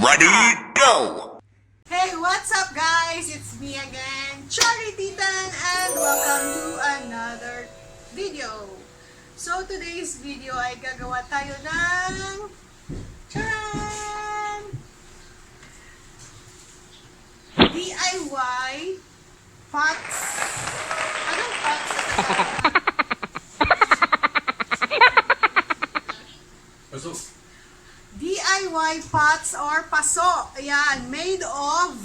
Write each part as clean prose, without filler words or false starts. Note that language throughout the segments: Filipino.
Ready, go! Hey, what's up guys? It's me again, Titan, and welcome to another video. So today's video ay gagawa tayo ng charan! DIY pots. Anong pots? Paso. DIY pots or paso. Ayan, made of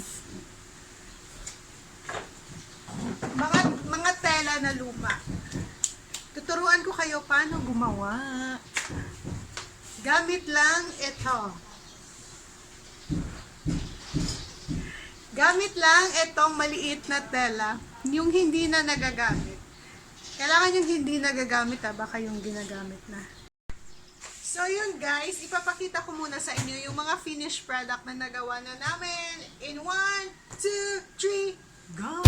mga tela na luma. Tuturuan ko kayo paano gumawa. Gamit lang ito. Gamit lang itong maliit na tela, yung hindi na nagagamit. Kailangan yung hindi nagagamit baka yung ginagamit na. So yun guys, ipapakita ko muna sa inyo yung mga finished product na nagawa na namin in 1, 2, 3, go!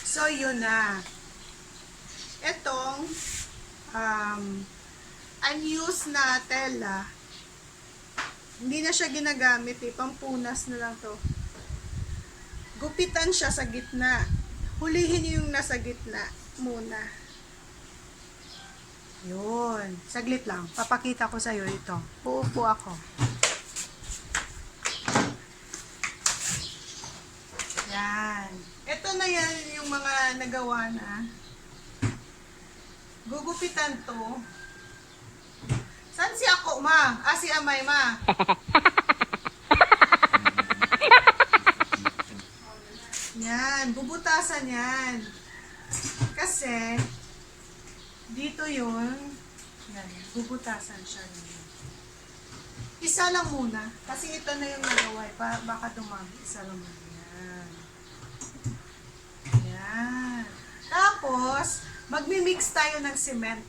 So, yun na. Itong unused na tela, hindi na siya ginagamit pampunas na lang to. Gupitan siya sa gitna. Hulihin yung nasa gitna muna. Yun. Saglit lang. Papakita ko sa'yo ito. Uupo ako. Yan. Ito na yan yung mga nagawa na. Gugupitan to. Saan si ako, ma? Si Amay, ma. Yan. Bubutasan yan. Kasi, dito yun. Yan. Bubutasan siya. Isa lang muna. Kasi ito na yung nagawa. Baka dumami. Isa lang muna. Yan. Tapos, magmi-mix tayo ng cement.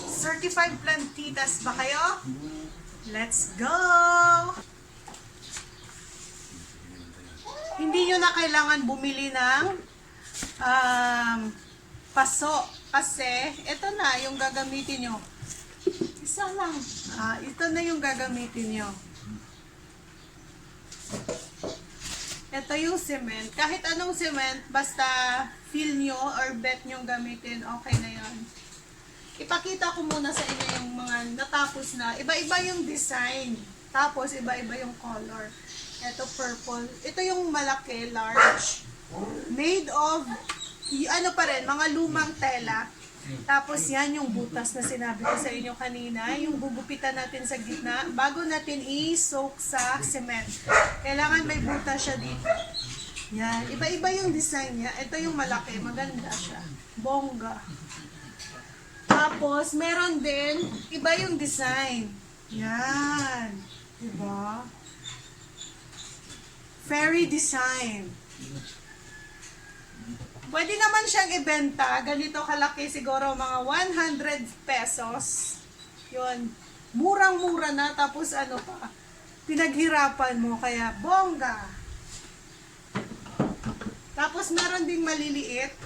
Certified plantitas ba kayo? Let's go! Hindi nyo na kailangan bumili ng paso. Kasi, ito na yung gagamitin nyo. Isa lang. Ito na yung gagamitin nyo. Ito yung cement. Kahit anong cement, basta feel nyo or bet nyo gamitin, okay na yon. Ipakita ko muna sa inyo yung mga natapos na. Iba-iba yung design. Tapos, iba-iba yung color. Ito purple. Ito yung malaki, large. Made of, ano pa rin, mga lumang tela. Tapos yan yung butas na sinabi ko sa inyo kanina, yung gugupitan natin sa gitna, bago natin i-soak sa cement. Kailangan may butas siya dito. Yan, iba-iba yung design niya. Ito yung malaki, maganda siya. Bongga. Tapos, meron din, iba yung design. Yan. Diba? Fairy design. Pwede naman siyang ibenta. Ganito kalaki siguro mga 100 pesos. Yun. Murang-mura na. Tapos ano pa. Pinaghirapan mo. Kaya bongga. Tapos meron ding maliliit.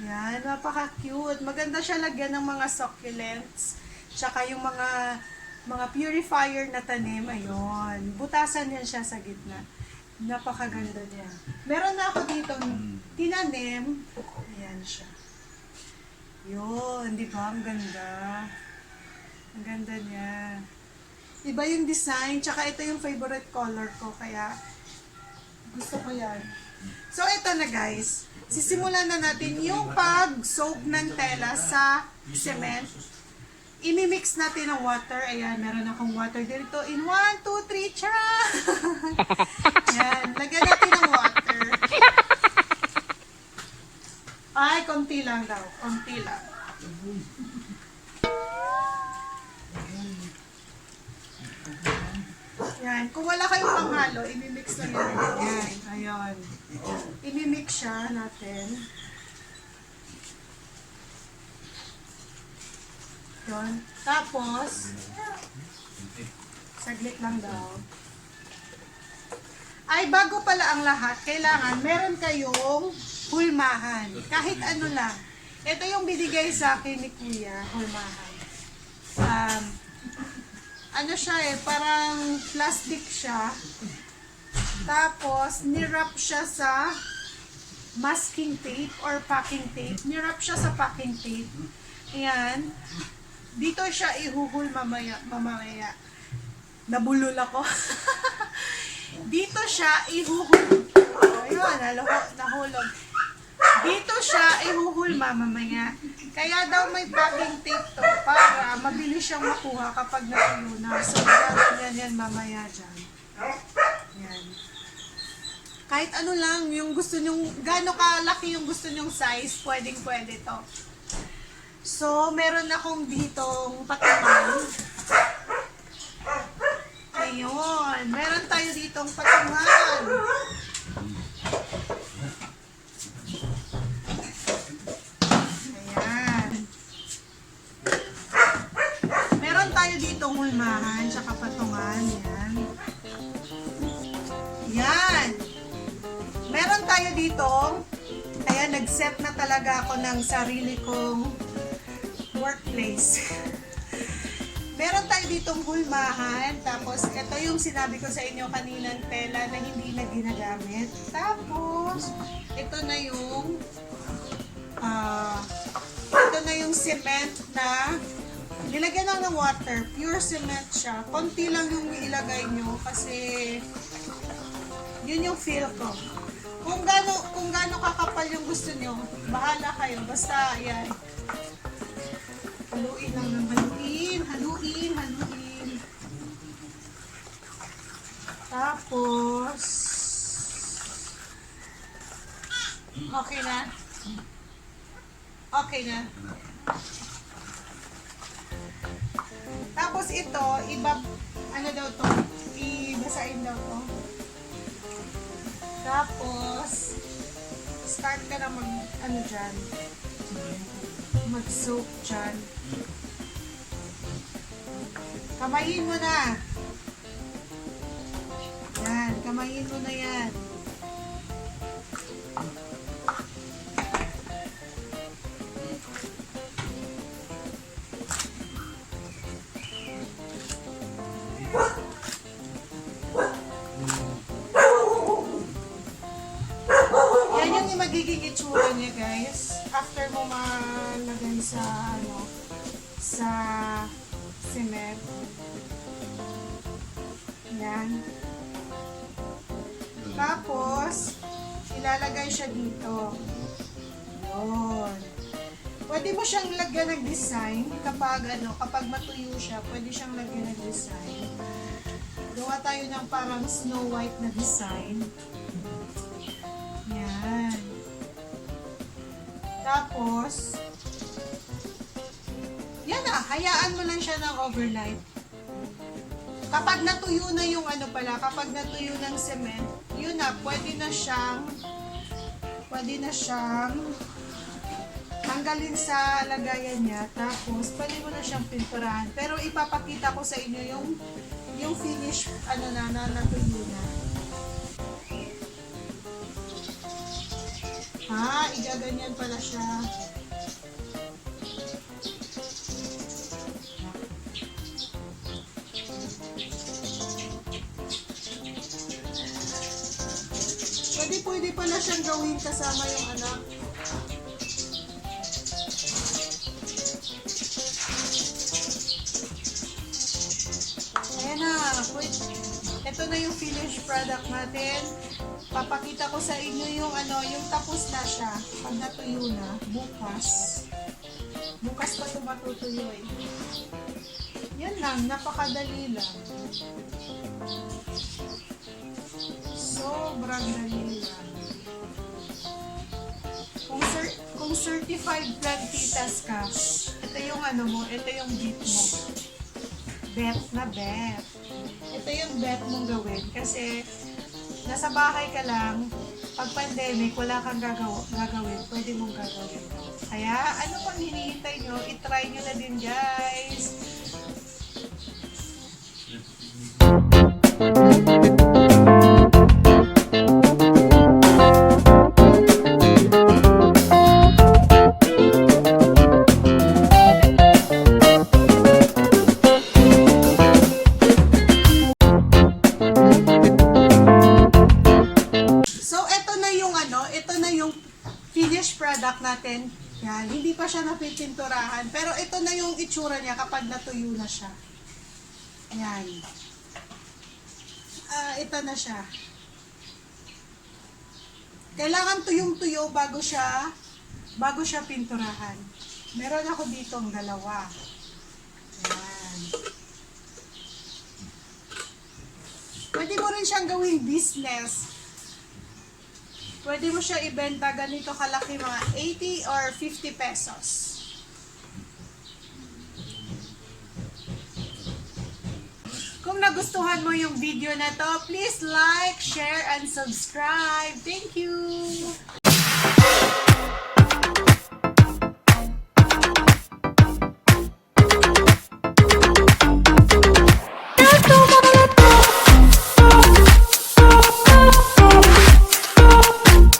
Yan. Napaka-cute. Maganda siya lagyan ng mga succulents. Tsaka yung mga purifier na tanim. Ayun. Butasan yan siya sa gitna. Napakaganda niya. Meron na ako dito tinanim. Ayan siya. Yun, di ba? Ang ganda. Ang ganda niya. Iba yung design, tsaka ito yung favorite color ko, kaya gusto ko yan. So, ito na guys. Sisimulan na natin yung pag-soak ng tela sa cement. Imimix natin ang water. Ayan, meron akong water dito. In 1, 2, 3, tara! Ayan, lagyan natin ng water. Ay, konti lang daw. Konti lang. Yan. Kung wala kayong panghalo, imimix lang yan. Yan. Ayun. Imimix siya natin. Yun. Tapos, saglit lang daw. Ay, bago pala ang lahat, kailangan meron kayong hulmahan. Kahit ano lang. Ito yung binigay sa akin ni Kuya, hulmahan. Ano siya parang plastic siya. Tapos, nirap siya sa masking tape or packing tape. Nirap siya sa packing tape. Ayan. Dito siya ihuhul mamaya. Nabulol ako. Dito siya ihuhul. Ayun, nahulog. Dito siya ihuhulma mamaya. Kaya daw may packing tape to para mabilis siyang makuha kapag natuyo na. So, gagawin yan mamaya dyan. Yan. Kahit ano lang, yung gusto nyong, gaano kalaki yung gusto nyong size, pwedeng-pwede to. So, meron akong ditong patungan. Ayun. Meron tayo ditong patungan. Ditong hulmahan, tsaka patungan, yan. Yan. Meron tayo ditong, kaya nag-set na talaga ako ng sarili kong workplace. Meron tayo ditong hulmahan, tapos ito yung sinabi ko sa inyo kaninang tela na hindi na ginagamit. Tapos, ito na yung cement na nilagyan lang ng water, pure cement siya. Konti lang yung ilagay nyo kasi yun yung feel ko. Kung gaano kakapal yung gusto nyo, bahala kayo. Basta, ayan. Haluin lang ng haluin. Tapos, okay na. Okay na. Tapos ito, ano daw to? Ibasain daw to. Tapos, start ka na dyan. Mag-soak dyan. Kamayin mo na. Yan, kamayin mo na yan. Magiging itsura niya guys after mo malagay sa cement. Yan. Tapos ilalagay siya dito. Yun. Pwede mo siyang lagyan ng design kapag matuyo siya, pwede siyang lagyan ng design. Gawa tayo ng parang Snow White na design. Yan. Tapos, yan na, hayaan mo lang siya ng overnight. Kapag natuyo na yung kapag natuyo ng cement, yun na, pwede na siyang tanggalin sa lagayan niya. Tapos, pwede mo na siyang pinturahan. Pero ipapakita ko sa inyo yung finish, na natuyo na. Igaganyan pala siya. Pwede pala siyang gawin kasama yung Ayan na. Wait. Ito na yung finished product natin. Papakita ko sa inyo yung yung tapos na siya. Pag natuyo na, bukas. Bukas pa ito matutuyo eh. Yan lang, napakadali lang. Sobrang dali lang. Kung certified plantitas ka, ito yung ito yung bet mo. Bet na bet. Ito yung bet mong gawin kasi nasa bahay ka lang, pag pandemic, wala kang gagawin, pwede mong gagawin. Kaya, ano pang hinihintay nyo? I-try nyo na din, guys. Finished product natin. Yan, hindi pa siya napipinturahan. Pero ito na yung itsura niya kapag natuyo na siya. Yan. Ito na siya. Kailangan tuyong-tuyo bago siya pinturahan. Meron ako ditong dalawa. Yan. Pwede mo rin siyang gawing business. Pwede mo siya ibenta ganito kalaki, mga 80 or 50 pesos. Kung nagustuhan mo yung video na to, please like, share, and subscribe. Thank you!